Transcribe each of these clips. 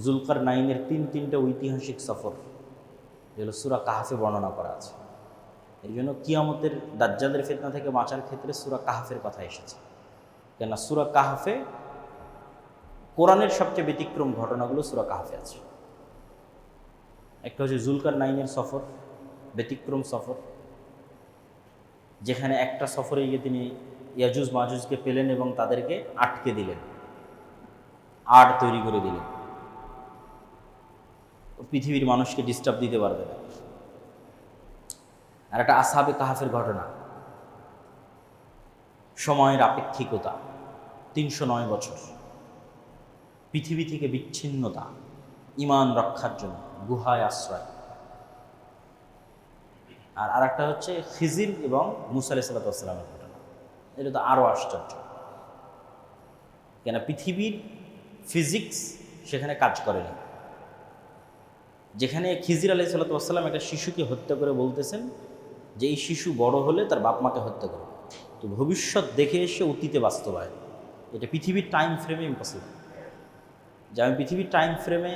জুলকার নাইনের তিনটা ঐতিহাসিক সফর যেগুলো সূরা কাহফে বর্ণনা করা আছে। এই জন্য কিয়ামতের দাজ্জালের ফিতনা থেকে বাঁচার ক্ষেত্রে সূরা কাহফের কথা এসেছে। কেননা সূরা কাহফে কোরআনের সবচেয়ে ব্যতিক্রম ঘটনাগুলো সূরা কাহফে আছে। একটা হচ্ছে জুলকার নাইনের সফর, ব্যতিক্রম সফর, যেখানে একটা সফরে গিয়ে তিনি ইয়াজুজ মাজুজকে পেলেন এবং তাদেরকে আটকে দিলেন, আড় তৈরি করে দিলেন, পৃথিবীর মানুষকে ডিস্টার্ব দিতে পারবে না। আর একটা আসহাবে কাহাফের ঘটনা, সময়ের আপেক্ষিকতা, ৩০৯ বছর পৃথিবী থেকে বিচ্ছিন্নতা, ঈমান রক্ষার জন্য গুহায় আশ্রয়। আর আরেকটা হচ্ছে খিজির এবং মুসা আলাইহিস সালামের ঘটনা। এটা তো আরও আশ্চর্য, কেন পৃথিবীর ফিজিক্স সেখানে কাজ করেনি। যেখানে খিজির আলাইহিস সালাম একটা শিশুকে হত্যা করে বলতেছেন যে এই শিশু বড় হলে তার বাপ মাকে হত্যা করবে, তো ভবিষ্যৎ দেখে এসে অতীতে বাস্তবায়ন। এটা পৃথিবীর টাইম ফ্রেমে ইম্পসিবল, যে আমি পৃথিবীর টাইম ফ্রেমে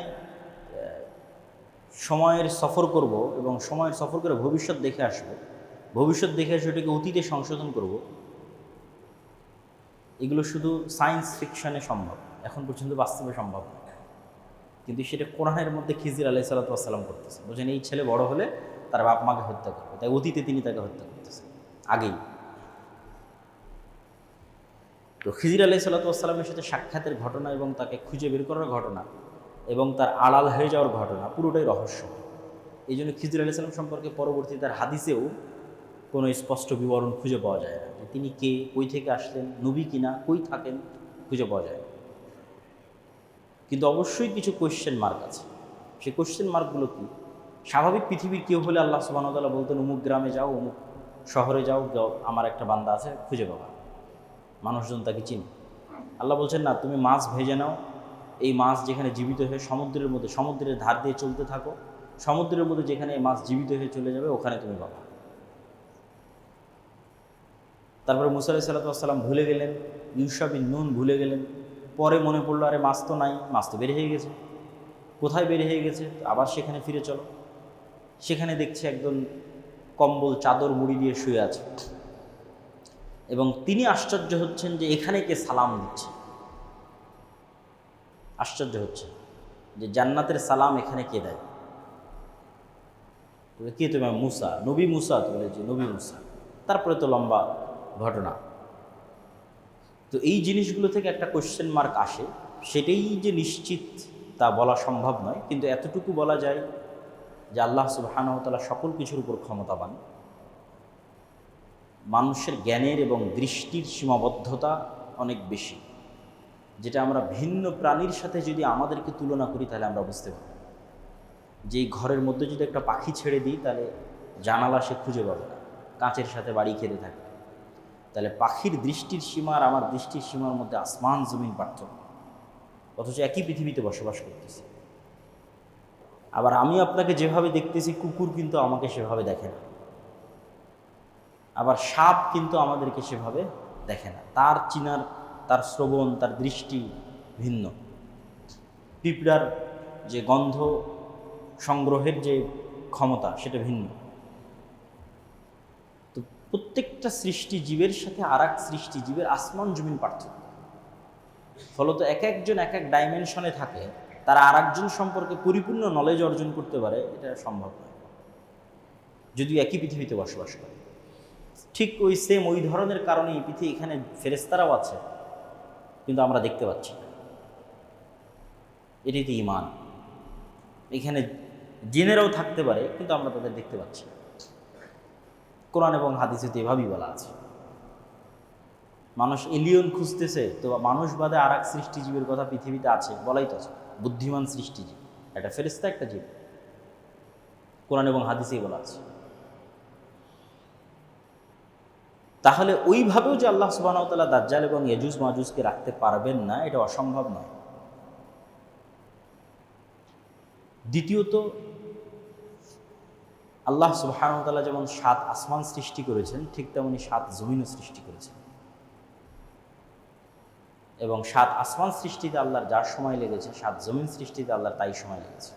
সময়ের সফর করব এবং সময়ের সফর করে ভবিষ্যৎ দেখে আসব, ভবিষ্যৎ দেখে এসে ওটাকে অতীতে সংশোধন করব। এগুলো শুধু সায়েন্স ফিকশনে সম্ভব, এখন পর্যন্ত বাস্তবে সম্ভব না। কিন্তু সেটা কোরআনের মধ্যে খিজির আলাইহিস সালাম করতেছে। বলছেন এই ছেলে বড় হলে তার বাপ মাকে হত্যা করবে, তাই অতীতে তিনি তাকে হত্যা করতেছেন আগেই। তো খিজির আলাইহিস সালামের সাথে সাক্ষাতের ঘটনা এবং তাকে খুঁজে বের করার ঘটনা এবং তার আড়াল হয়ে যাওয়ার ঘটনা পুরোটাই রহস্য। এই জন্য খিজির আলাইহিস সালাম সম্পর্কে পরবর্তী তার হাদিসেও কোনো স্পষ্ট বিবরণ খুঁজে পাওয়া যায় না, যে তিনি কে, কই থেকে আসলেন, নবী কিনা, কই থাকেন, খুঁজে পাওয়া যায় না। কিন্তু অবশ্যই কিছু কোয়েশ্চেন মার্ক আছে। সেই কোয়েশ্চেন মার্কগুলো কি? স্বাভাবিক পৃথিবীর কেউ হলে আল্লাহ সুবহানাহু ওয়া তাআলা বলতেন অমুক গ্রামে যাও, অমুক শহরে যাও, আমার একটা বান্দা আছে, খুঁজে পাবা, মানুষজন তাকে চিনি। আল্লাহ বলছেন না, তুমি মাছ ভেজে নাও, এই মাছ যেখানে জীবিত হয়ে সমুদ্রের মধ্যে, সমুদ্রের ধার দিয়ে চলতে থাকো, সমুদ্রের মধ্যে যেখানে এই মাছ জীবিত হয়ে চলে যাবে ওখানে তুমি পাবা। তারপরে মুসা আলাইহিস সালাম ভুলে গেলেন, ইউশা বিন নুন ভুলে গেলেন। পরে মনে পড়লো আরে মাছ তো নাই, মাছ তো বের হয়ে গেছে। কোথায় বের হয়ে গেছে? আবার সেখানে ফিরে চলো। সেখানে দেখছে একজন কম্বল চাদর মুড়ি দিয়ে শুয়ে আছে এবং তিনি আশ্চর্য হচ্ছেন যে এখানে কে সালাম দিচ্ছে। আশ্চর্য হচ্ছে যে জান্নাতের সালাম এখানে কে দেয়। কে তুমি? মুসা, নবী মুসা। তো বলে যে নবী মুসা। তারপরে তো লম্বা ঘটনা। তো এই জিনিসগুলো থেকে একটা কোয়েশ্চেন মার্ক আসে। সেটাই যে নিশ্চিত তা বলা সম্ভব নয়, কিন্তু এতটুকু বলা যায় যে আল্লাহ সুবহানাহু ওয়া তাআলা সকল কিছুর উপর ক্ষমতাবান। মানুষের জ্ঞানের এবং দৃষ্টির সীমাবদ্ধতা অনেক বেশি, যেটা আমরা ভিন্ন প্রাণীর সাথে যদি আমাদেরকে তুলনা করি তাহলে আমরা বুঝতে পারি যে এই ঘরের মধ্যে যদি একটা পাখি ছেড়ে দিই তাহলে জানালা সে খুঁজে পাবে না, কাঁচের সাথে বাড়ি খেতে থাকে। তাহলে পাখির দৃষ্টির সীমা আর আমার দৃষ্টির সীমার মধ্যে আসমান জমিন পার্থক্য, অথচ একই পৃথিবীতে বসবাস করতেছি। আবার আমি আপনাকে যেভাবে দেখতেছি, কুকুর কিন্তু আমাকে সেভাবে দেখে না। আবার সাপ কিন্তু আমাদেরকে সেভাবে দেখে না, তার চিনার, তার শ্রবণ, তার দৃষ্টি ভিন্ন। পিঁপড়ার যে গন্ধ সংগ্রহের যে ক্ষমতা সেটা ভিন্ন। তো প্রত্যেকটা সৃষ্টিজীবের সাথে আর এক সৃষ্টিজীবের আসমান জমিন পার্থক্য। ফলত এক একজন এক এক ডাইমেনশনে থাকে, তারা আর একজন সম্পর্কে পরিপূর্ণ নলেজ অর্জন করতে পারে, এটা সম্ভব নয় যদিও একই পৃথিবীতে বসবাস করে। ঠিক ওই সেম ওই ধরনের কারণেই পৃথিবী, এখানে ফেরেশতারাও আছে কিন্তু আমরা দেখতে পাচ্ছি না। এটাই তো ঈমান। এখানে জিনেরাও থাকতে পারে কিন্তু আমরা তাদের দেখতে পাচ্ছি না। কোরআন এবং হাদিসে তো এভাবেই বলা আছে। মানুষ এলিয়ন খুঁজতেছে, তো মানুষ বাদে আর এক সৃষ্টিজীবের কথা পৃথিবীতে আছে, বলাই তো আছে, বুদ্ধিমান সৃষ্টিজীব, একটা ফেরেশতা, একটা জীব। কোরআন এবং হাদিসেই বলা আছে। তাহলে ওইভাবেও যে আল্লাহ সুবহানাহু ওয়া তাআলা দাজ্জাল এবং ইয়াজুজ মাজুজকে রাখতে পারবেন না, এটা অসম্ভব নয়। দ্বিতীয়ত, আল্লাহ সুবহানাহু ওয়া তাআলা যেমন 7 আসমান সৃষ্টি করেছেন, ঠিক তেমনি 7 জমিনও সৃষ্টি করেছেন। এবং 7 আসমান সৃষ্টিতে আল্লাহর যার সময় লেগেছে, 7 জমিন সৃষ্টিতে আল্লাহর তাই সময় লেগেছে।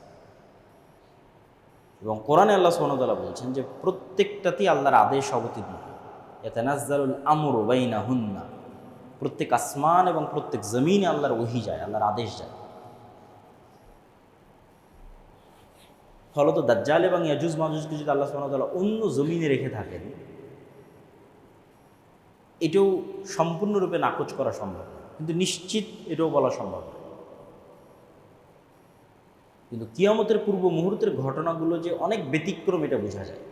এবং কোরআনে আল্লাহ সুবহানাহু ওয়া তাআলা বলছেন যে প্রত্যেকটাতেই আল্লাহর আদেশ অবতীর্ণ হয়। ইয়াতানাজ্জালুল আমরু বাইনাহুন্না, প্রত্যেক আসমান এবং প্রত্যেক জমিনে আল্লাহর ওহী যায়, আল্লাহর আদেশ যায়। ফলত দাজ্জাল এবং ইয়াজুজ মাজুজকে যদি আল্লাহ সুবহানাহু ওয়া তাআলা অন্য জমিনে রেখে থাকেন, এটাও সম্পূর্ণরূপে নাকচ করা সম্ভব না, কিন্তু নিশ্চিত এটাও বলা সম্ভব না। কিন্তু কিয়ামতের পূর্ব মুহূর্তের ঘটনাগুলো যে অনেক ব্যতিক্রম, এটা বোঝা যায়।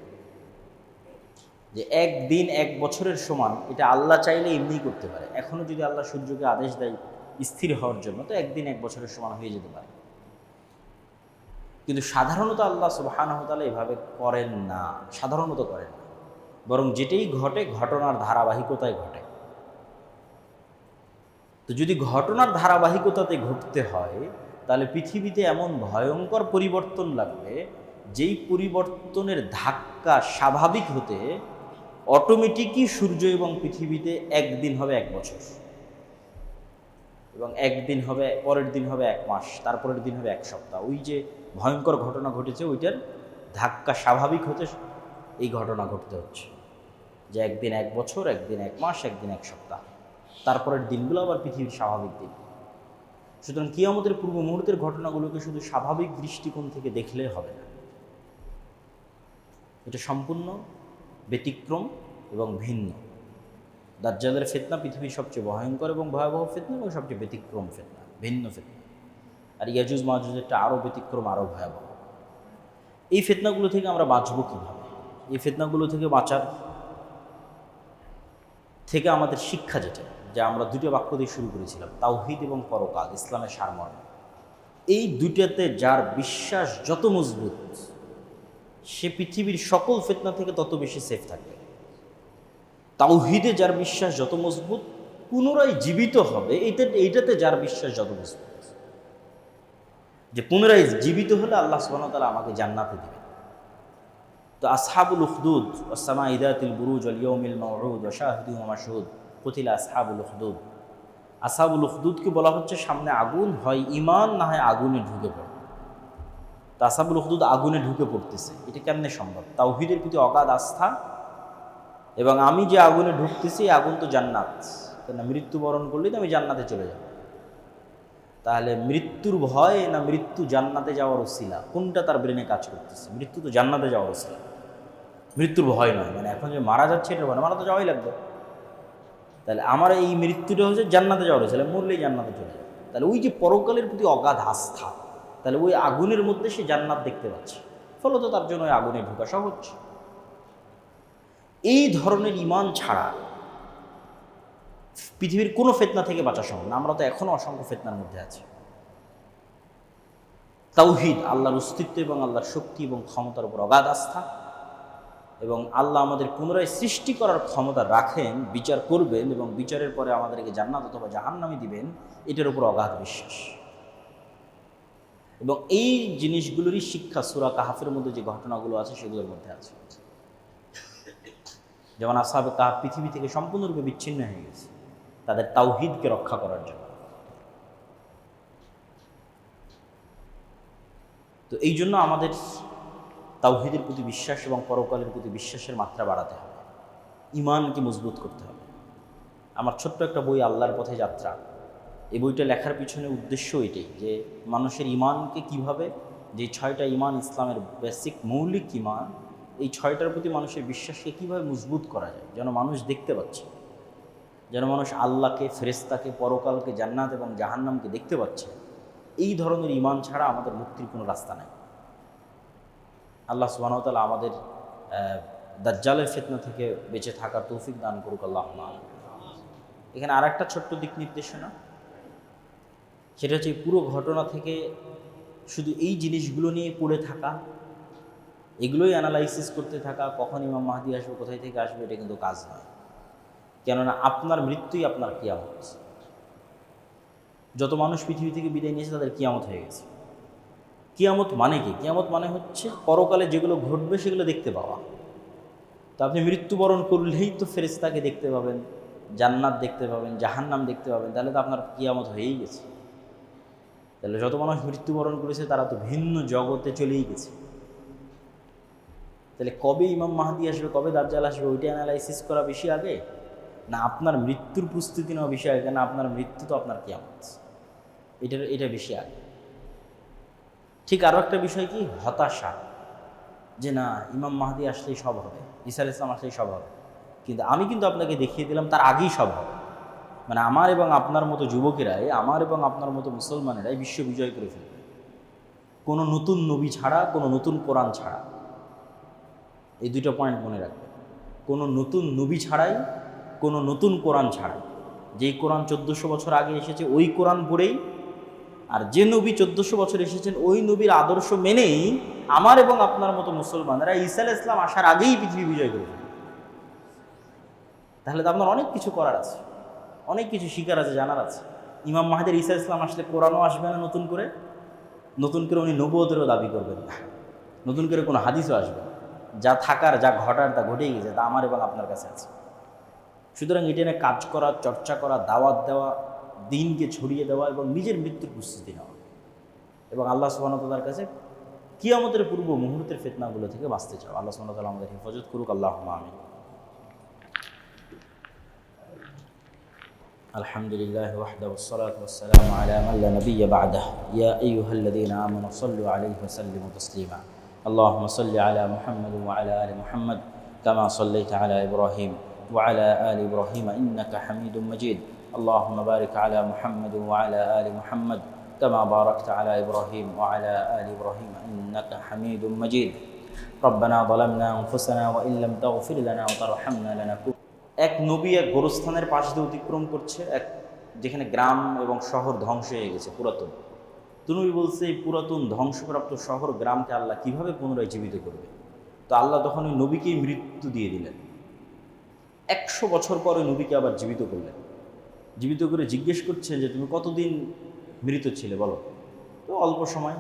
যে একদিন 1 বছরের সমান, এটা আল্লাহ চাইলে এমনিই করতে পারে। এখনও যদি আল্লাহ সূর্যকে আদেশ দেয় স্থির হওয়ার জন্য, তো একদিন 1 বছরের সমান হয়ে যেতে পারে। কিন্তু সাধারণত আল্লাহ সুবহানাহু ওয়া তাআলা এভাবে করেন না, সাধারণত করেন না, বরং যেটাই ঘটে ঘটনার ধারাবাহিকতায় ঘটে। তো যদি ঘটনার ধারাবাহিকতাতে ঘটতে হয়, তাহলে পৃথিবীতে এমন ভয়ঙ্কর পরিবর্তন লাগবে, যেই পরিবর্তনের ধাক্কা স্বাভাবিক হতে অটোমেটিকই সূর্য এবং পৃথিবীতে একদিন হবে 1 বছর, এবং একদিন হবে, পরের দিন হবে 1 মাস, তারপরের দিন হবে 1 সপ্তাহ। ওই যে ভয়ঙ্কর ঘটনা ঘটেছে, ওইটার ধাক্কা স্বাভাবিক হতে এই ঘটনা ঘটতে হচ্ছে, যে একদিন 1 বছর, একদিন 1 মাস, একদিন 1 সপ্তাহ, তারপরের দিনগুলো আবার পৃথিবীর স্বাভাবিক দিন। সুতরাং কিয়ামতের পূর্ব মুহূর্তের ঘটনাগুলোকে শুধু স্বাভাবিক দৃষ্টিকোণ থেকে দেখলে হবে না, এটা সম্পূর্ণ ব্যতিক্রম এবং ভিন্ন। দাজ্জালের ফিতনা পৃথিবীর সবচেয়ে ভয়ঙ্কর এবং ভয়াবহ ফিতনা, এবং সবচেয়ে ব্যতিক্রম ফিতনা, ভিন্ন ফিতনা। আর ইয়াজুজ মাজুজেরটা আরও ব্যতিক্রম, আরও ভয়াবহ। এই ফিতনাগুলো থেকে আমরা বাঁচব কীভাবে? এই ফিতনাগুলো থেকে বাঁচার থেকে আমাদের শিক্ষা যেটা, যে আমরা 2টা বাক্য দিয়ে শুরু করেছিলাম, তাওহীদ এবং পরকাল, ইসলামের সারমর্ম। এই দুইটাতে যার বিশ্বাস যত মজবুত, সে পৃথিবীর সকল ফিতনা থেকে তত বেশি সেফ থাকবে। তাওহীদে যার বিশ্বাস যত মজবুত, পুনরায় জীবিত হবে, এইটাতে যার বিশ্বাস যত মজবুত, যে পুনরায় জীবিত হলে আল্লাহ সুবহানাহু ওয়া তাআলা আমাকে জান্নাতে দিবেন। তো আসহাবুল উখদুদ ওয়াস-সামাঈ যাতিল বুরুজ ওয়াল ইয়াউমিল মাউউদ ওয়া শাহিদিন ওয়া মাশহুদ কুতিলা আসহাবুল উখদুদ। আসহাবুল উখদুদকে বলা হচ্ছে সামনে আগুন, হয় ঈমান না হয় আগুনে ঢুকে পড়ে। তো আসহাবুল উখদুদ আগুনে ঢুকে পড়তেছে, এটা কেমনে সম্ভব? তাওহীদের প্রতি অগাধ আস্থা, এবং আমি যে আগুনে ঢুকতেছি, আগুন তো জান্নাত, কেন মৃত্যুবরণ করলেই তো আমি জান্নাতে চলে যাব। তাহলে মৃত্যুর ভয় না মৃত্যু জান্নাতে যাওয়ার উসিলা, কোনটা তার ব্রেনে কাজ করতেছে? মৃত্যু তো জান্নাতে যাওয়ার উসিলা, মৃত্যুর ভয় নয়। মানে এখন যে মারা যাচ্ছে এটা ভয়, মারা তো যাওয়াই লাগবে। তাহলে আমার এই মৃত্যুটা হচ্ছে জান্নাতে যাওয়ার উসিলা, মরলেই জান্নাতে চলে যাবে। তাহলে ওই যে পরকালের প্রতি অগাধ আস্থা, তাহলে ওই আগুনের মধ্যে সে জান্নাত দেখতে পাচ্ছে, ফলত তার জন্য ওই আগুনে ঢোকা সহজ। এই ধরনের ঈমান ছাড়া পৃথিবীর কোনো ফিতনা থেকে বাঁচা সম্ভব না। আমরা তো এখনও অসংখ্য ফিতনার মধ্যে আছি। তাওহীদ, আল্লাহর অস্তিত্ব এবং আল্লাহর শক্তি এবং ক্ষমতার উপর অগাধ আস্থা, এবং আল্লাহ আমাদের পুনরায় সৃষ্টি করার ক্ষমতা রাখেন, বিচার করবেন এবং বিচারের পরে আমাদেরকে জান্নাত অথবা জাহান্নামে দিবেন, এটার উপর অগাধ বিশ্বাস। এবং এই জিনিসগুলোরই শিক্ষা সূরা কাহফের মধ্যে যে ঘটনাগুলো আছে সেগুলোর মধ্যে আছে। যেমন আসহাবে কাহফ পৃথিবী থেকে সম্পূর্ণরূপে বিচ্ছিন্ন হয়ে গেছে তাদের তাওহীদকে রক্ষা করার জন্য। তো এই জন্য আমাদের তাওহীদের প্রতি বিশ্বাস এবং পরকালের প্রতি বিশ্বাসের মাত্রা বাড়াতে হবে, ঈমানকে মজবুত করতে হবে। আমার ছোট্ট একটা বই, আল্লাহর পথে যাত্রা, এই বইটা লেখার পিছনে উদ্দেশ্য এটাই, যে মানুষের ঈমানকে কিভাবে, যে 6টা ঈমান ইসলামের বেসিক মৌলিক ঈমান, এই 6টার প্রতি মানুষের বিশ্বাসকে কীভাবে মজবুত করা যায়, যেন মানুষ দেখতে পাচ্ছে, যেন মানুষ আল্লাহকে, ফেরেশতাকে, পরকালকে, জান্নাত এবং জাহান্নামকে দেখতে পাচ্ছে। এই ধরনের ঈমান ছাড়া আমাদের মুক্তির কোনো রাস্তা নাই। আল্লাহ সুবহানাহু ওয়া তাআলা আমাদের দাজ্জালের ফিতনা থেকে বেঁচে থাকার তৌফিক দান করুক, আল্লাহুম্মা আমিন। এখানে আর একটা ছোট্ট দিক নির্দেশনা, সেটা হচ্ছে পুরো ঘটনা থেকে শুধু এই জিনিসগুলো নিয়ে পড়ে থাকা, এগুলোই অ্যানালাইসিস করতে থাকা, কখন ইমাম মাহদী আসবে, কোথায় থেকে আসবে, এটা কিন্তু কাজ নয়। কেননা আপনার মৃত্যুই আপনার কিয়ামত। যত মানুষ পৃথিবী থেকে বিদায় নিয়েছে তাদের কিয়ামত হয়ে গেছে। কিয়ামত মানে কি? কিয়ামত মানে হচ্ছে পরকালে যেগুলো ঘটবে সেগুলো দেখতে পাওয়া। তো আপনি মৃত্যুবরণ করলেই তো ফেরেশতাকে দেখতে পাবেন, জান্নাত দেখতে পাবেন, জাহান্নাম দেখতে পাবেন, তাহলে তো আপনার কিয়ামত হয়েই গেছে। তাহলে যত মানুষ মৃত্যুবরণ করেছে তারা তো ভিন্ন জগতে চলেই গেছে। তাহলে কবে ইমাম মাহদি আসবে, কবে দাজ্জাল আসবে, ওইটা অ্যানালাইসিস করা বেশি আগে, না আপনার মৃত্যুর প্রস্তুতি নেওয়া বেশি আগে? না আপনার মৃত্যু তো আপনার কিয়ামত, এটা বেশি আগে। ঠিক আরও একটা বিষয় কি, হতাশা, যে না ইমাম মাহদি আসলেই সব হবে, ঈসা আলাইহিস সালাম আসলেই সব হবে। কিন্তু আমি কিন্তু আপনাকে দেখিয়ে দিলাম তার আগেই সব হবে। মানে আমার এবং আপনার মতো যুবকেরাই, আমার এবং আপনার মতো মুসলমানেরাই বিশ্ব বিজয় করে ফেলবে, কোনো নতুন নবী ছাড়া, কোনো নতুন কোরআন ছাড়া। এই দুটো পয়েন্ট মনে রাখবেন, কোনো নতুন নবী ছাড়াই, কোনো নতুন কোরআন ছাড়াই। যেই কোরআন 1400 বছর আগে এসেছে ওই কোরআন পড়েই, আর যে নবী 1400 বছর এসেছেন ওই নবীর আদর্শ মেনেই আমার এবং আপনার মতো মুসলমানেরা ঈসা আলাইহিস সালাম আসার আগেই পৃথিবী বিজয় করে ফেলবে। তাহলে তো আপনার অনেক কিছু করার আছে, অনেক কিছু শিকার আছে, জানার আছে। ইমাম মাহদির ঈসা ইসলাম আসলে কোরআনও আসবে না নতুন করে, উনি নবুয়তেরও দাবি করবেন না, নতুন করে কোনো হাদিসও আসবে না। যা থাকার, যা ঘটার, তা ঘটেই গেছে, তা আমার এবং আপনার কাছে আছে। সুতরাং এটা নিয়ে কাজ করা, চর্চা করা, দাওয়াত দেওয়া, দিনকে ছড়িয়ে দেওয়া এবং নিজের মৃত্যুর প্রস্তুতি নেওয়া, এবং আল্লাহ সুবহানাহু ওয়া তাআলার কাছে কিয়ামতের পূর্ব মুহূর্তের ফিতনাগুলো থেকে বাঁচতে চাও। আল্লাহ সুবহানাহু ওয়া তাআলা আমাদের হেফাজত করুক। আল্লাহুম্মা আমিন। الحمد لله وحده والصلاة والسلام على من لا نبي بعده يا أيها الذين آمنوا صلوا عليه وسلموا تسليما اللهم صل على محمد وعلى آل محمد كما صليت على إبراهيم وعلى آل إبراهيم إنك حميد مجيد اللهم بارك على محمد وعلى آل محمد كما باركت على إبراهيم وعلى آل إبراهيم إنك حميد مجيد ربنا ظلمنا أنفسنا وإن لم تغفر لنا وترحمنا لنكون। এক নবী এক গোরস্থানের পাশ দিয়ে অতিক্রম করছে, এক যেখানে গ্রাম এবং শহর ধ্বংস হয়ে গেছে, পুরাতন। তো নবী বলছে এই পুরাতন ধ্বংসপ্রাপ্ত শহর গ্রামকে আল্লাহ কিভাবে পুনরায় জীবিত করবে। তো আল্লাহ তখন ওই নবীকেই মৃত্যু দিয়ে দিলেন। 100 বছর পরে নবীকে আবার জীবিত করলেন। জীবিত করে জিজ্ঞেস করছেন যে তুমি কতদিন মৃত ছিলে বলো। তো অল্প সময়।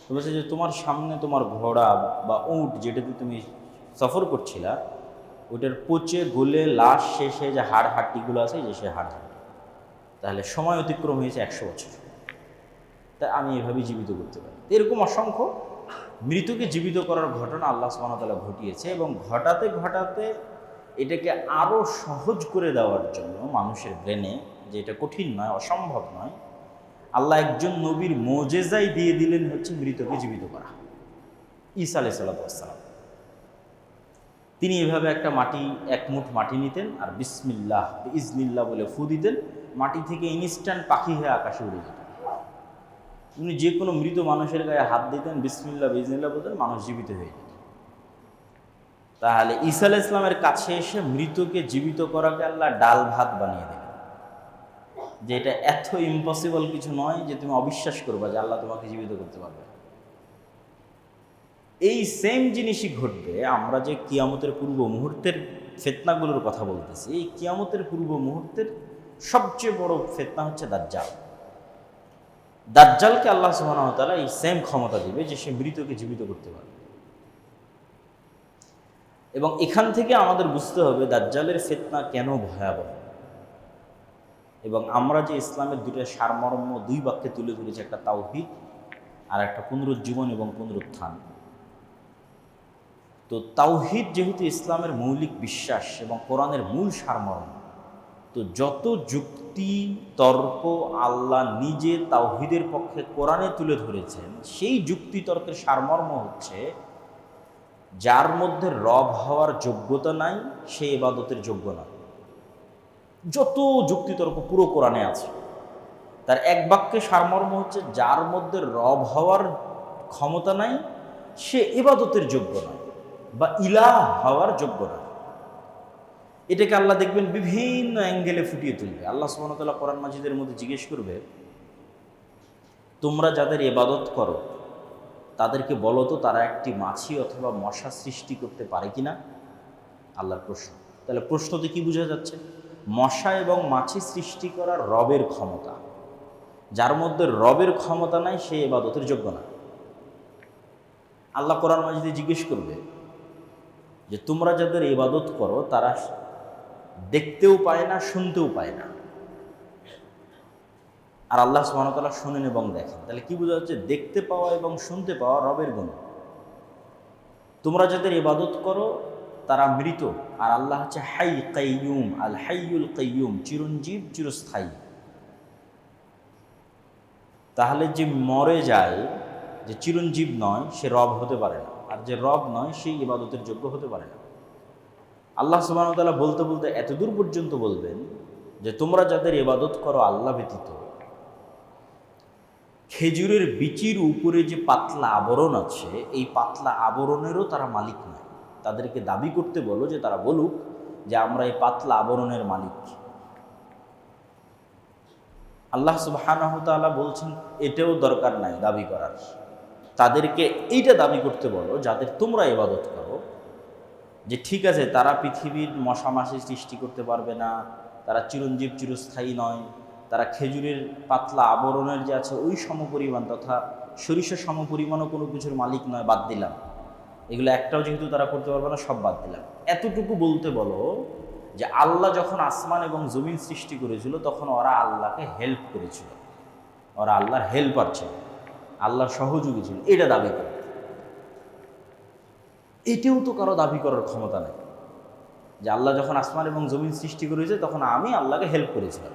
তো বলছে যে তোমার সামনে তোমার ঘোড়া বা উট যেটাতে তুমি সফর করছিলা, ওটার পচে গলে লাশ শেষে যে হাড় হাড্ডিগুলো আছে, যে সে হাড় হাড্ডি। তাহলে সময় অতিক্রম হয়েছে 100 বছর। তাই আমি এভাবেই জীবিত করতে পারি। এরকম অসংখ্য মৃতকে জীবিত করার ঘটনা আল্লাহ সুবহানাহু ওয়া তাআলা ঘটিয়েছে, এবং ঘটাতে ঘটাতে এটাকে আরও সহজ করে দেওয়ার জন্য মানুষের ব্রেনে, যে এটা কঠিন নয়, অসম্ভব নয়, আল্লাহ একজন নবীর মোজেজাই দিয়ে দিলেন হচ্ছে মৃতকে জীবিত করা, ঈসা আলাইহিস সালাম। তিনি এভাবে একটা এক মুঠ মাটি নিতেন আর বিসমিল্লাহ ইজনিল্লাহ বলে ফু দিতেন, মাটি থেকে ইনস্ট্যান্ট পাখি হয়ে আকাশে উড়ে যেত। উনি যে কোনো মৃত মানুষের গায়ে হাত দিতেন, বিসমিল্লাহ ইজনিল্লাহ বলতেন, মানুষ জীবিত হয়ে যেত। তাহলে ঈসা আলাইহিস সালামের কাছে এসে মৃতকে জীবিত করাকে আল্লাহ ডাল ভাত বানিয়ে দিলেন, যে এটা এত ইম্পসিবল কিছু নয় যে তুমি অবিশ্বাস করবা যে আল্লাহ তোমাকে জীবিত করতে পারবে। এই সেম জিনিসই ঘটবে। আমরা যে কিয়ামতের পূর্ব মুহূর্তের ফিতনাগুলোর কথা বলতেছি, এই কিয়ামতের পূর্ব মুহূর্তের সবচেয়ে বড় ফিতনা হচ্ছে দাজ্জাল। দাজ্জালকে আল্লাহ সুবহানাহু ওয়া তাআলা এই সেম ক্ষমতা দিবে যে সে মৃতকে জীবিত করতে পারবে। এবং এখান থেকে আমাদের বুঝতে হবে দাজ্জালের ফিতনা কেন ভয়াবহ। এবং আমরা যে ইসলামের দুটো সারমর্ম 2 বাক্যে তুলে ধরেছি, একটা তাওহীদ আর একটা পুনরুজ্জীবন এবং পুনরুত্থান। তো তাওহীদ যেহেতু ইসলামের মৌলিক বিশ্বাস এবং কোরআনের মূল সারমর্ম, তো যত যুক্তি তর্ক আল্লাহ নিজে তাওহীদের পক্ষে কোরআনে তুলে ধরেছেন, সেই যুক্তি তর্কের সারমর্ম হচ্ছে যার মধ্যে রব হওয়ার যোগ্যতা নাই সে ইবাদতের যোগ্য নয়। যত যুক্তিতর্ক পুরো কোরআনে আছে, তার এক বাক্যে সারমর্ম হচ্ছে যার মধ্যে রব হওয়ার ক্ষমতা নাই সে ইবাদতের যোগ্য নয় বা ইলাহ হওয়ার যোগ্য নয়। এটাকে আল্লাহ দেখবেন বিভিন্ন অ্যাঙ্গেলে ফুটিয়ে তুলবে। আল্লাহ সুবহানাহু ওয়া তাআলা কোরআন মাজিদের মধ্যে জিজ্ঞেস করবে, তোমরা যাদের ইবাদত করো তাদেরকে বলো তো তারা একটি মাছি অথবা মশা সৃষ্টি করতে পারে কিনা। আল্লাহর প্রশ্ন। তাহলে প্রশ্নতে কি বোঝা যাচ্ছে? মশা এবং মাছি সৃষ্টি করার রবের ক্ষমতা। যার মধ্যে রবের ক্ষমতা নাই সে ইবাদতের যোগ্য না। আল্লাহ কোরআন মাজিদে জিজ্ঞেস করবে যে তোমরা যাদের ইবাদত করো তারা দেখতেও পায় না, শুনতেও পায় না। আর আল্লাহ সুবহানাহু ওয়া তাআলা শুনেন এবং দেখেন। তাহলে কি বোঝা যাচ্ছে? দেখতে পাওয়া এবং শুনতে পাওয়া রবের গুণ। তোমরা যাদের ইবাদত করো তারা মৃত, আর আল্লাহ হচ্ছে হাই কাইয়ুম, আল হাইয়ুল কাইয়ুম, চিরঞ্জীব, চিরস্থায়ী। তাহলে যে মরে যায়, যে চিরঞ্জীব নয়, সে রব হতে পারে না, আর যে রব নয় সেই ইবাদতের যোগ্য হতে পারে না। আল্লাহ সুবহানাহু ওয়া তাআলা বলতে বলতে এতদূর পর্যন্ত বলবেন যে তোমরা যাদের ইবাদত করো আল্লাহ ব্যতীত, খেজুরের বিচির উপরে যে পাতলা আবরণ আছে, এই পাতলা আবরণেরও তারা মালিক নয়। তাদেরকে দাবি করতে বলো যে তারা বলুক যে আমরা এই পাতলা আবরণের মালিক। আল্লাহ সুবহানাহু ওয়া তাআলা বলছেন এটাও দরকার নাই দাবি করার। তাদেরকে এইটা দাবি করতে বলো যাদের তোমরা ইবাদত করো, যে ঠিক আছে তারা পৃথিবীর মশামাছি সৃষ্টি করতে পারবে না, তারা চিরঞ্জীব, চিরস্থায়ী নয়, তারা খেজুরের পাতলা আবরণের যে আছে ওই সমপরিমাণ তথা সরিষা সমপরিমাণও কোনো কিছুর মালিক নয়, বাদ দিলাম। এগুলো একটাও যেহেতু তারা করতে পারবে না, সব বাদ দিলাম। এতটুকু বলতে বলো যে আল্লাহ যখন আসমান এবং জমিন সৃষ্টি করেছিল তখন ওরা আল্লাহকে হেল্প করেছিল, ওরা আল্লাহর হেল্পার ছিল, আল্লাহর সহযোগী ছিল, এটা দাবি করে। এটাও তো কারো দাবি করার ক্ষমতা নেই যে আল্লাহ যখন আসমান এবং জমিন সৃষ্টি করেছে তখন আমি আল্লাহকে হেল্প করেছিলাম।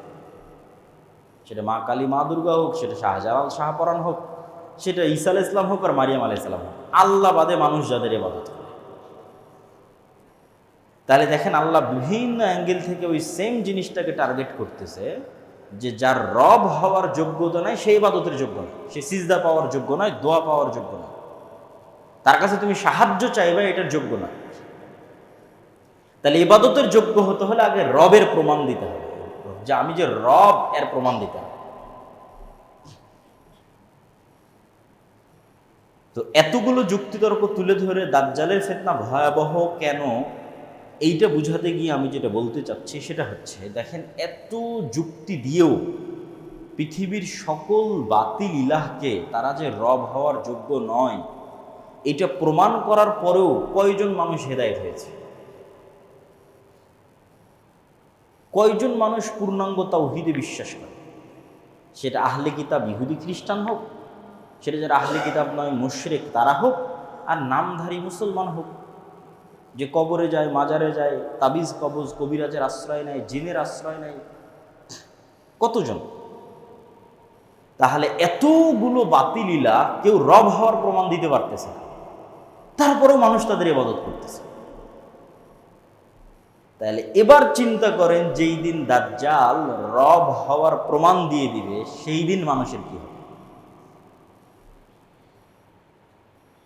সেটা মা কালী, মা দুর্গা হোক, সেটা শাহজালাল, শাহপরাণ হোক, সেটা ঈসা আলাইহিস সালাম হোক আর মারিয়াম আলাইহিস সালাম হোক, আল্লাহ বাদে মানুষ যাদের ইবাদত করে। তাহলে দেখেন আল্লাহ বিভিন্ন অ্যাঙ্গেল থেকে ওই সেম জিনিসটাকে টার্গেট করতেছে যে যার রব হওয়ার যোগ্যতা নাই সে ইবাদতের যোগ্য নয়, সে সিজদা পাওয়ার যোগ্য নয়, দোয়া পাওয়ার যোগ্য নয়, তার কাছে তুমি সাহায্য চাইবে এটার যোগ্য নয়। তাহলে ইবাদতের যোগ্য হতে হলে আগে রবের প্রমাণ দিতে হবে, যে আমি যে রব এর প্রমাণ দিতে হবে। তো এতগুলো যুক্তিতর্ক তুলে ধরে দাজ্জালের ফিতনা ভয়াবহ কেন, এইটা বুঝাতে গিয়ে আমি যেটা বলতে চাচ্ছি সেটা হচ্ছে, দেখেন এত যুক্তি দিয়েও পৃথিবীর সকল বাতিল ইলাহকে তারা যে রব হওয়ার যোগ্য নয়, এটা প্রমাণ করার পরেও কয়জন মানুষ হেদায়েত হয়েছে? কয়জন মানুষ পূর্ণাঙ্গ তাওহীদে বিশ্বাস করে? সেটা আহলে কিতাব ইহুদি খ্রিস্টান হোক, সেটা যারা আহলে কিতাব নয় মুশরিক তারা হোক, আর নামধারী মুসলমান হোক, যে কবরে যায়, মাজারে যায়, তাবিজ কবজ কবিরাজের আশ্রয় নেয়, জিনের আশ্রয় নেয়, কতজন? তাহলে এতগুলো বাতিলিলা কেউ রব হওয়ার প্রমাণ দিতে পারতেছে না, তারপরেও মানুষ তাদের ইবাদত করতেছে। তাহলে এবার চিন্তা করেন, যেই দিন দাজ্জাল রব হওয়ার প্রমাণ দিয়ে দিবে সেই দিন মানুষের কি হবে?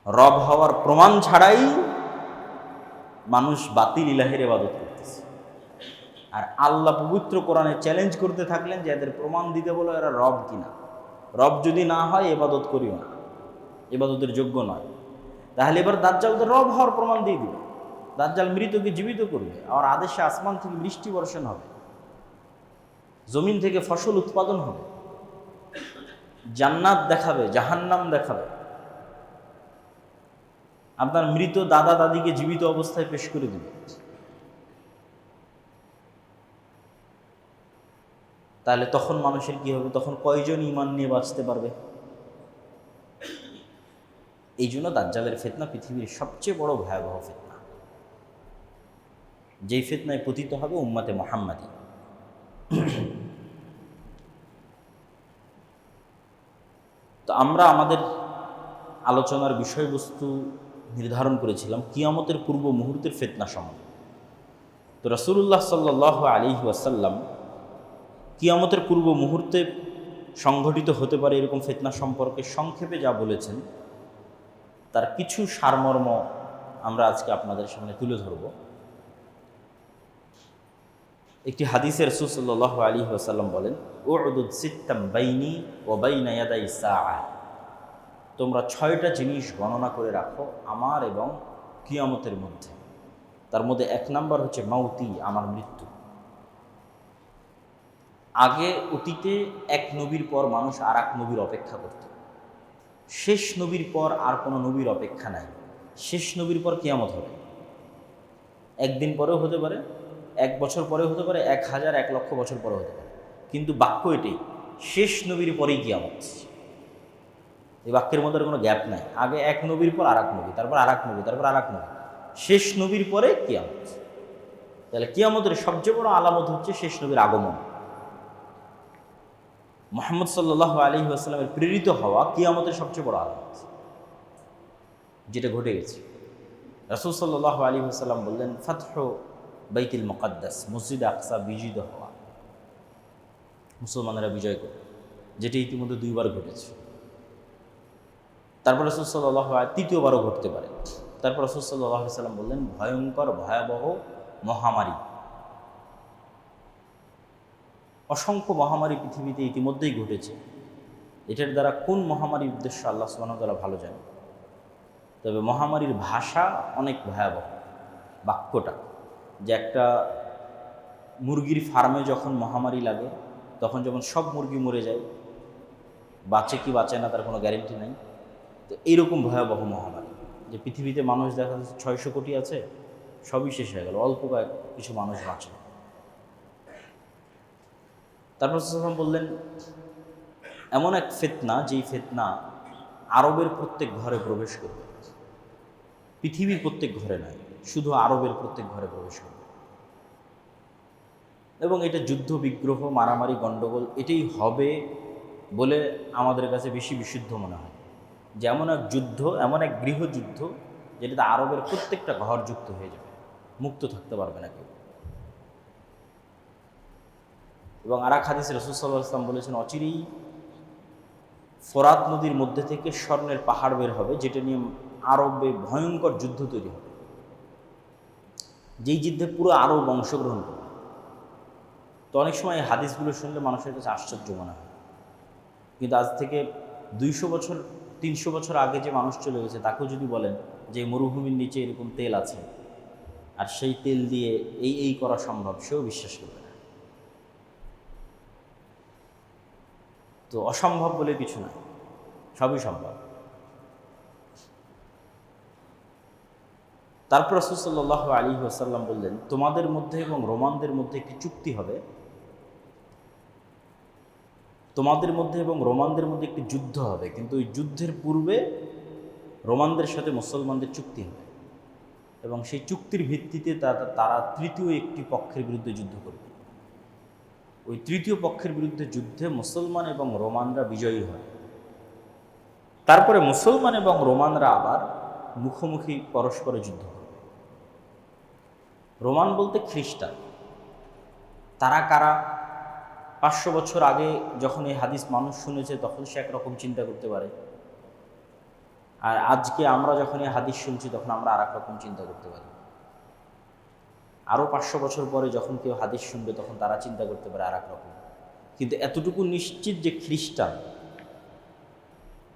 রব হওয়ার প্রমাণ ছাড়াই মানুষ বাতিল ইলাহের ইবাদত করতেছে। আর আল্লাহ পবিত্র কোরআনে চ্যালেঞ্জ করতে থাকলেন যে এদের প্রমাণ দিতে বলো এরা রব কিনা। রব যদি না হয় ইবাদত করিও না, ইবাদতের যোগ্য নয়। তাহলে এবার দাজ্জাল তো রব হওয়ার প্রমাণ দিয়ে দিবে। দাজ্জাল মৃতকে জীবিত করবে, আর আদেশে আসমান থেকে বৃষ্টি বর্ষণ হবে, জমিন থেকে ফসল উৎপাদন হবে, জান্নাত দেখাবে, জাহান্নাম দেখাবে, আপনার মৃত দাদা দাদিকে জীবিত অবস্থায় পেশ করে দিবে। তাহলে তখন মানুষের কি হবে? তখন কয়জন ঈমান নিয়ে বাঁচতে পারবে? এই জন্য দাজ্জালের ফিতনা পৃথিবীর সবচেয়ে বড় ভয়াবহ ফিতনা, যেই ফিতনায় পতিত হবে উম্মতে মুহাম্মাদী। তো আমরা আমাদের আলোচনার বিষয়বস্তু নির্ধারণ করেছিলাম কিয়ামতের পূর্ব মুহূর্তের ফিতনা সম্বন্ধে। তো রাসূলুল্লাহ সাল্লাল্লাহু আলাইহি ওয়াসাল্লাম কিয়ামতের পূর্ব মুহূর্তে সংঘটিত হতে পারে এরকম ফিতনা সম্পর্কে সংক্ষেপে যা বলেছেন তার কিছু সারমর্ম আমরা আজকে আপনাদের সামনে তুলে ধরব। একটি হাদিসে রাসূল সাল্লাল্লাহু আলাইহি ওয়াসাল্লাম বলেন, উ'দুদ সিত্তাম বাইনি ওয়া বাইনা ইয়াদাই সাআ, তোমরা 6টা জিনিস গণনা করে রাখো আমার এবং কিয়ামতের মধ্যে। তার মধ্যে 1 নাম্বার হচ্ছে মাউতি, আমার মৃত্যু। আগে অতীতে এক নবীর পর মানুষ আর এক নবীর অপেক্ষা করত, শেষ নবীর পর আর কোনো নবীর অপেক্ষা নাই। শেষ নবীর পর কিয়ামত হবে, একদিন পরেও হতে পারে, 1 বছর পরে হতে পারে, 1000 1 লক্ষ বছর পরে হতে পারে, কিন্তু বাক্য এটাই, শেষ নবীর পরেই কিয়ামত। এই বাক্যের মধ্যে কোনো গ্যাপ নাই, আগে এক নবীর পর আর এক নবী, তারপর আর এক নবী, তারপর আর এক নবী, শেষ নবীর পরে কিয়ামত। তাহলে কিয়ামতের সবচেয়ে বড় আলামত হচ্ছে শেষ নবীর আগমন। মুহাম্মদ সাল্লাল্লাহু আলাইহি ওয়াসাল্লামের প্রেরিত হওয়া কিয়ামতের সবচেয়ে বড় আলামত, যেটা ঘটে গেছে। রাসূল সাল্লাল্লাহু আলাইহি ওয়াসাল্লাম বললেন, ফাতহু বাইতুল মুকাদ্দাস, মসজিদ আকসা বিজয়িত হওয়া, মুসলমানেরা বিজয় করে, যেটি ইতিমধ্যে 2 বার ঘটেছে। তারপর রাসূল সাল্লাল্লাহু আলাইহি তৃতীয়বারও ঘটতে পারে। তারপর রাসূল সাল্লাল্লাহু আলাইহি ওয়াসাল্লাম বললেন, ভয়ঙ্কর ভয়াবহ মহামারী, অসংখ্য মহামারী পৃথিবীতে ইতিমধ্যেই ঘটেছে। এটার দ্বারা কোন মহামারীর উদ্দেশ্য আল্লাহ সুবহানাহু ওয়া তাআলা ভালো জানেন। তবে মহামারীর ভাষা অনেক ভয়াবহ, বাক্যটা যে একটা মুরগির ফার্মে যখন মহামারী লাগে, তখন যখন সব মুরগি মরে যায়, বাঁচে কি বাঁচে না তার কোনো গ্যারেন্টি নাই। তো এইরকম ভয়াবহ মহামারী, যে পৃথিবীতে মানুষ দেখা যাচ্ছে 600 কোটি আছে, সবই শেষ হয়ে গেল, অল্প কিছু মানুষ বাঁচে। তারপর সাল্লাল্লাহু বললেন, এমন এক ফিতনা, যেই ফিতনা আরবের প্রত্যেক ঘরে প্রবেশ করবে, পৃথিবীর প্রত্যেক ঘরে নয়, শুধু আরবের প্রত্যেক ঘরে প্রবেশ করবে। এবং এটা যুদ্ধ বিগ্রহ, মারামারি, গণ্ডগোল, এটাই হবে বলে আমাদের কাছে বেশি বিশুদ্ধ মনে হয়। যে এমন এক যুদ্ধ, এমন এক গৃহযুদ্ধ, যেটাতে আরবের প্রত্যেকটা ঘর যুক্ত হয়ে যাবে, মুক্ত থাকতে পারবে না কেউ। এবং আর এক হাদিসে রাসূল সাল্লাল্লাহু আলাইহি ওয়াসাল্লাম বলেছেন, অচিরেই ফোরাত নদীর মধ্যে থেকে স্বর্ণের পাহাড় বের হবে, যেটা নিয়ে আরবে ভয়ঙ্কর যুদ্ধ তৈরি হবে, যেই যুদ্ধে পুরো আরব অংশগ্রহণ করবে। তো অনেক সময় এই হাদিসগুলো শুনলে মানুষের কাছে আশ্চর্য মনে হয়, কিন্তু আজ থেকে 200 বছর 300 বছর আগে যে মানুষ চলে গেছে, তাকেও যদি বলেন যে মরুভূমির নিচে এরকম তেল আছে আর সেই তেল দিয়ে এই করা সম্ভব, সেও বিশ্বাস করবে না। তো অসম্ভব বলে কিছু নয়, সবই সম্ভব। তারপর রাসূল সাল্লাল্লাহু আলাইহি ওয়াসাল্লাম বললেন, তোমাদের মধ্যে এবং রোমানদের মধ্যে একটি চুক্তি হবে, তোমাদের মধ্যে এবং রোমানদের মধ্যে একটি যুদ্ধ হবে, কিন্তু ওই যুদ্ধের পূর্বে রোমানদের সাথে মুসলমানদের চুক্তি হবে, এবং সেই চুক্তির ভিত্তিতে তারা তৃতীয় একটি পক্ষের বিরুদ্ধে যুদ্ধ করবে। ওই তৃতীয় পক্ষের বিরুদ্ধে যুদ্ধে মুসলমান এবং রোমানরা বিজয়ী হয়। তারপরে মুসলমান এবং রোমানরা আবার মুখোমুখি পরস্পরে যুদ্ধ করবে। রোমান বলতে খ্রিস্টান। তারা কারা? 500 বছর আগে যখন এই হাদিস মানুষ শুনেছে, তখন সে একরকম চিন্তা করতে পারে, আর আজকে আমরা যখন এই হাদিস শুনছি, তখন আমরা আর এক রকম চিন্তা করতে পারি। আরও 500 বছর পরে যখন কেউ হাদিস শুনবে, তখন তারা চিন্তা করতে পারে আর এক রকম। কিন্তু এতটুকু নিশ্চিত যে খ্রিস্টান